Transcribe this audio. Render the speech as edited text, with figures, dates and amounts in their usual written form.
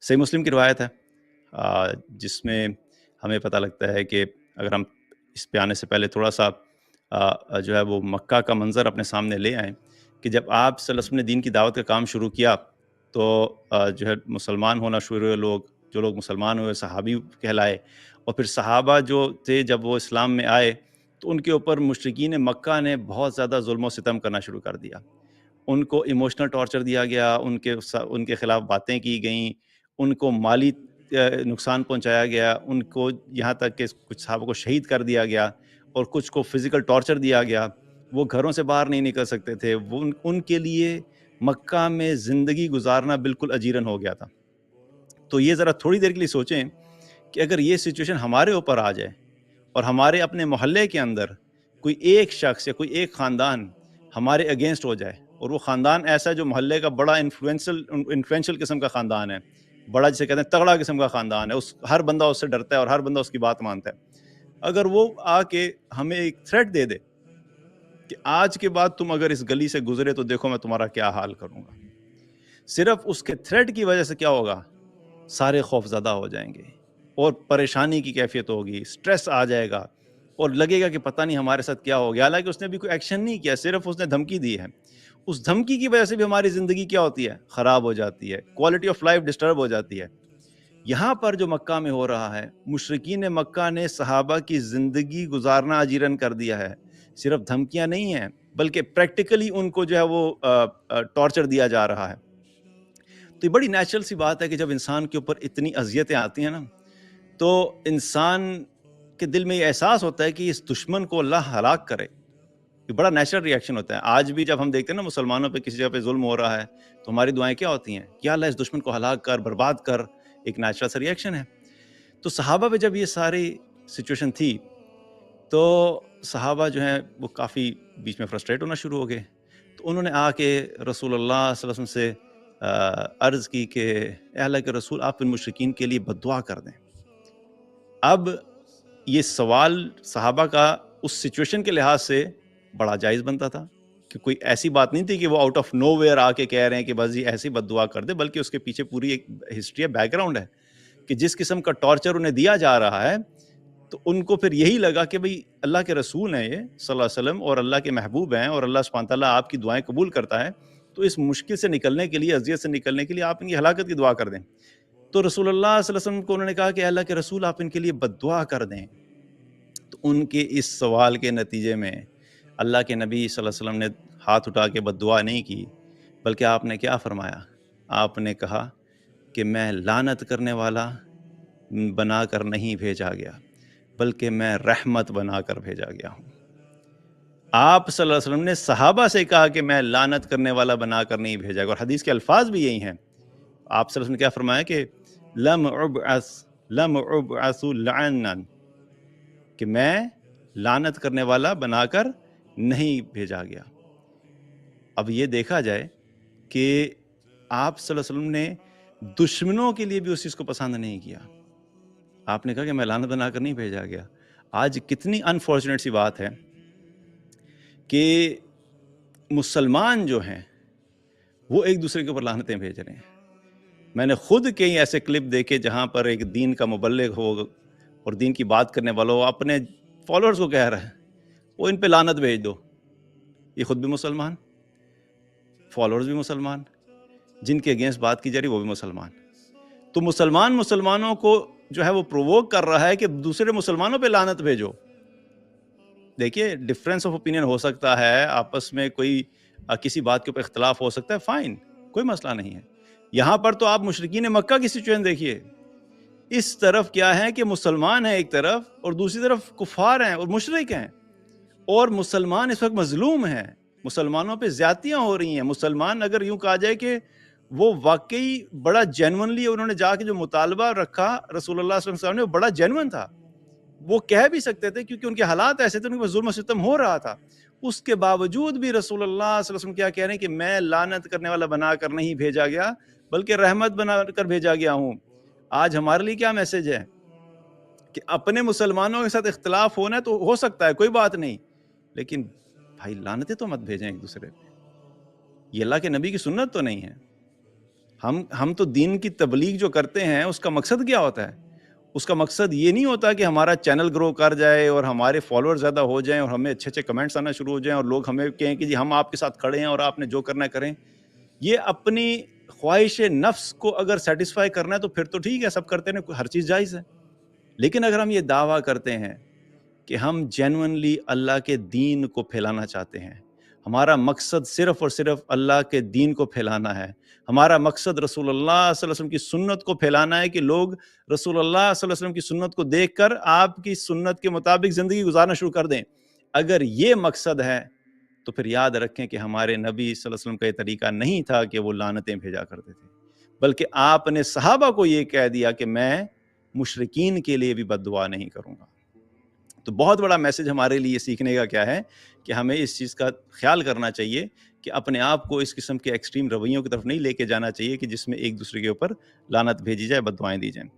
صحیح مسلم کی روایت ہے جس میں ہمیں پتہ لگتا ہے کہ اگر ہم اس پہ آنے سے پہلے تھوڑا سا جو ہے وہ مکہ کا منظر اپنے سامنے لے آئیں کہ جب آپ صلی اللہ علیہ وسلم نے دین کی دعوت کا کام شروع کیا تو جو ہے مسلمان ہونا شروع ہوئے لوگ، جو لوگ مسلمان ہوئے صحابی کہلائے، اور پھر صحابہ جو تھے جب وہ اسلام میں آئے تو ان کے اوپر مشرکین مکہ نے بہت زیادہ ظلم و ستم کرنا شروع کر دیا. ان کو ایموشنل ٹارچر دیا گیا، ان کے خلاف باتیں کی گئیں، ان کو مالی نقصان پہنچایا گیا، ان کو یہاں تک کہ کچھ صحابہ کو شہید کر دیا گیا اور کچھ کو فزیکل ٹارچر دیا گیا. وہ گھروں سے باہر نہیں نکل سکتے تھے. وہ ان کے لیے مکہ میں زندگی گزارنا بالکل اجیرن ہو گیا تھا. تو یہ ذرا تھوڑی دیر کے لیے سوچیں کہ اگر یہ سچویشن ہمارے اوپر آ جائے اور ہمارے اپنے محلے کے اندر کوئی ایک شخص یا کوئی ایک خاندان ہمارے اگینسٹ ہو جائے، اور وہ خاندان ایسا ہے جو محلے کا بڑا انفلوئنشل قسم کا خاندان ہے، بڑا جسے کہتے ہیں تگڑا قسم کا خاندان ہے، ہر بندہ اس سے ڈرتا ہے اور ہر بندہ اس کی بات مانتا ہے. اگر وہ آ کے ہمیں ایک تھریٹ دے دے کہ آج کے بعد تم اگر اس گلی سے گزرے تو دیکھو میں تمہارا کیا حال کروں گا، صرف اس کے تھریٹ کی وجہ سے کیا ہوگا؟ سارے خوف زدہ ہو جائیں گے اور پریشانی کی کیفیت ہوگی، سٹریس آ جائے گا اور لگے گا کہ پتہ نہیں ہمارے ساتھ کیا ہو گیا. حالانکہ اس نے بھی کوئی ایکشن نہیں کیا، صرف اس نے دھمکی دی ہے. اس دھمکی کی وجہ سے بھی ہماری زندگی کیا ہوتی ہے؟ خراب ہو جاتی ہے، کوالٹی آف لائف ڈسٹرب ہو جاتی ہے. یہاں پر جو مکہ میں ہو رہا ہے، مشرکین مکہ نے صحابہ کی زندگی گزارنا اجیرن کر دیا ہے. صرف دھمکیاں نہیں ہیں بلکہ پریکٹیکلی ان کو جو ہے وہ ٹارچر دیا جا رہا ہے. تو یہ بڑی نیچرل سی بات ہے کہ جب انسان کے اوپر اتنی اذیتیں آتی ہیں نا، تو انسان کے دل میں یہ احساس ہوتا ہے کہ اس دشمن کو اللہ ہلاک کرے. یہ بڑا نیچرل ریئیکشن ہوتا ہے. آج بھی جب ہم دیکھتے ہیں نا مسلمانوں پہ کسی جگہ پہ ظلم ہو رہا ہے تو ہماری دعائیں کیا ہوتی ہیں؟ یا اللہ اس دشمن کو ہلاک کر، برباد کر. ایک نیچرل سا ریئیکشن ہے. تو صحابہ پہ جب یہ ساری سچویشن تھی تو صحابہ جو ہیں وہ کافی بیچ میں فرسٹریٹ ہونا شروع ہو گئے. تو انہوں نے آ کے رسول اللہ صلی اللہ علیہ وسلم سے عرض کی کہ اے اللہ کے رسول آپ ان مشرکین کے لیے بد دعا کر دیں. اب یہ سوال صحابہ کا اس سچویشن کے لحاظ سے بڑا جائز بنتا تھا کہ کوئی ایسی بات نہیں تھی کہ وہ آؤٹ آف نو ویئر آ کے کہہ رہے ہیں کہ بس یہ ایسی بد دعا کر دے، بلکہ اس کے پیچھے پوری ایک ہسٹری ہے، بیک گراؤنڈ ہے کہ جس قسم کا ٹارچر انہیں دیا جا رہا ہے تو ان کو پھر یہی لگا کہ بھئی اللہ کے رسول ہیں یہ صلی اللہ علیہ وسلم اور اللہ کے محبوب ہیں اور اللہ سبحانہ تعالیٰ آپ کی دعائیں قبول کرتا ہے، تو اس مشکل سے نکلنے کے لیے، اذیت سے نکلنے کے لیے آپ ان کی ہلاکت کی دعا کر دیں. تو رسول اللہ صلی اللہ علیہ وسلم کو انہوں نے کہا کہ اللہ کے رسول آپ ان کے لیے بد دعا کر دیں. تو ان کے اس سوال کے نتیجے میں اللہ کے نبی صلی اللہ علیہ وسلم نے ہاتھ اٹھا کے بد دعا نہیں کی، بلکہ آپ نے کیا فرمایا؟ آپ نے کہا کہ میں لعنت کرنے والا بنا کر نہیں بھیجا گیا بلکہ میں رحمت بنا کر بھیجا گیا ہوں. آپ صلی اللہ علیہ وسلم نے صحابہ سے کہا کہ میں لعنت کرنے والا بنا کر نہیں بھیجا گیا، اور حدیث کے الفاظ بھی یہی ہیں. آپ صلی اللہ علیہ وسلم نے کیا فرمایا کہ لم ابعث لعنا، کہ میں لعنت کرنے والا بنا کر نہیں بھیجا گیا. اب یہ دیکھا جائے کہ آپ صلی اللہ علیہ وسلم نے دشمنوں کے لیے بھی اس چیز کو پسند نہیں کیا. آپ نے کہا کہ میں لعنت بنا کر نہیں بھیجا گیا. آج کتنی انفارچونیٹ سی بات ہے کہ مسلمان جو ہیں وہ ایک دوسرے کے اوپر لعنتیں بھیج رہے ہیں. میں نے خود کئی ایسے کلپ دیکھے جہاں پر ایک دین کا مبلغ ہو اور دین کی بات کرنے والا ہو اپنے فالوورز کو کہہ رہا ہے وہ ان پہ لعنت بھیج دو. یہ خود بھی مسلمان، فالوورز بھی مسلمان، جن کے اگینسٹ بات کی جا رہی وہ بھی مسلمان. تو مسلمانوں کو جو ہے وہ پرووک کر رہا ہے کہ دوسرے مسلمانوں پہ لعنت بھیجو. دیکھیے ڈفرینس آف اوپینین ہو سکتا ہے، آپس میں کوئی کسی بات کے اوپر اختلاف ہو سکتا ہے، فائن، کوئی مسئلہ نہیں ہے. یہاں پر تو آپ مشرکین مکہ کی سچویشن دیکھیے. اس طرف کیا ہے کہ مسلمان ہیں ایک طرف اور دوسری طرف کفار ہیں اور مشرک ہیں، اور مسلمان اس وقت مظلوم ہیں، مسلمانوں پہ زیادتیاں ہو رہی ہیں. مسلمان اگر یوں کہا جائے کہ وہ واقعی بڑا جینونلی انہوں نے جا کے جو مطالبہ رکھا رسول اللہ صلی اللہ علیہ وسلم نے، وہ بڑا جینون تھا. وہ کہہ بھی سکتے تھے کیونکہ ان کے حالات ایسے تھے، ان کے ظلم و ستم ہو رہا تھا. اس کے باوجود بھی رسول اللہ صلی اللہ علیہ وسلم کیا کہہ رہے ہیں کہ میں لعنت کرنے والا بنا کر نہیں بھیجا گیا بلکہ رحمت بنا کر بھیجا گیا ہوں. آج ہمارے لیے کیا میسج ہے کہ اپنے مسلمانوں کے ساتھ اختلاف ہونا ہے تو ہو سکتا ہے، کوئی بات نہیں، لیکن بھائی لعنتیں تو مت بھیجیں ایک دوسرے پہ. یہ اللہ کے نبی کی سنت تو نہیں ہے. ہم تو دین کی تبلیغ جو کرتے ہیں اس کا مقصد کیا ہوتا ہے؟ اس کا مقصد یہ نہیں ہوتا کہ ہمارا چینل گرو کر جائے اور ہمارے فالوور زیادہ ہو جائیں اور ہمیں اچھے اچھے کمنٹس آنا شروع ہو جائیں اور لوگ ہمیں کہیں کہ جی ہم آپ کے ساتھ کھڑے ہیں اور آپ نے جو کرنا ہے کریں. یہ اپنی خواہش نفس کو اگر سیٹسفائی کرنا ہے تو پھر تو ٹھیک ہے، سب کرتے ہیں، ہر چیز جائز ہے. لیکن اگر ہم یہ دعویٰ کرتے ہیں کہ ہم جینونلی اللہ کے دین کو پھیلانا چاہتے ہیں، ہمارا مقصد صرف اور صرف اللہ کے دین کو پھیلانا ہے، ہمارا مقصد رسول اللہ صلی اللہ علیہ وسلم کی سنت کو پھیلانا ہے کہ لوگ رسول اللہ صلی اللہ علیہ وسلم کی سنت کو دیکھ کر آپ کی سنت کے مطابق زندگی گزارنا شروع کر دیں. اگر یہ مقصد ہے تو پھر یاد رکھیں کہ ہمارے نبی صلی اللہ علیہ وسلم کا یہ طریقہ نہیں تھا کہ وہ لعنتیں بھیجا کرتے تھے، بلکہ آپ نے صحابہ کو یہ کہہ دیا کہ میں مشرکین کے لیے بھی بد دعا نہیں کروں گا. تو بہت بڑا میسج ہمارے لیے سیکھنے کا کیا ہے کہ ہمیں اس چیز کا خیال کرنا چاہیے کہ اپنے آپ کو اس قسم کے ایکسٹریم رویوں کی طرف نہیں لے کے جانا چاہیے کہ جس میں ایک دوسرے کے اوپر لعنت بھیجی جائے، بد دعائیں دی جائیں.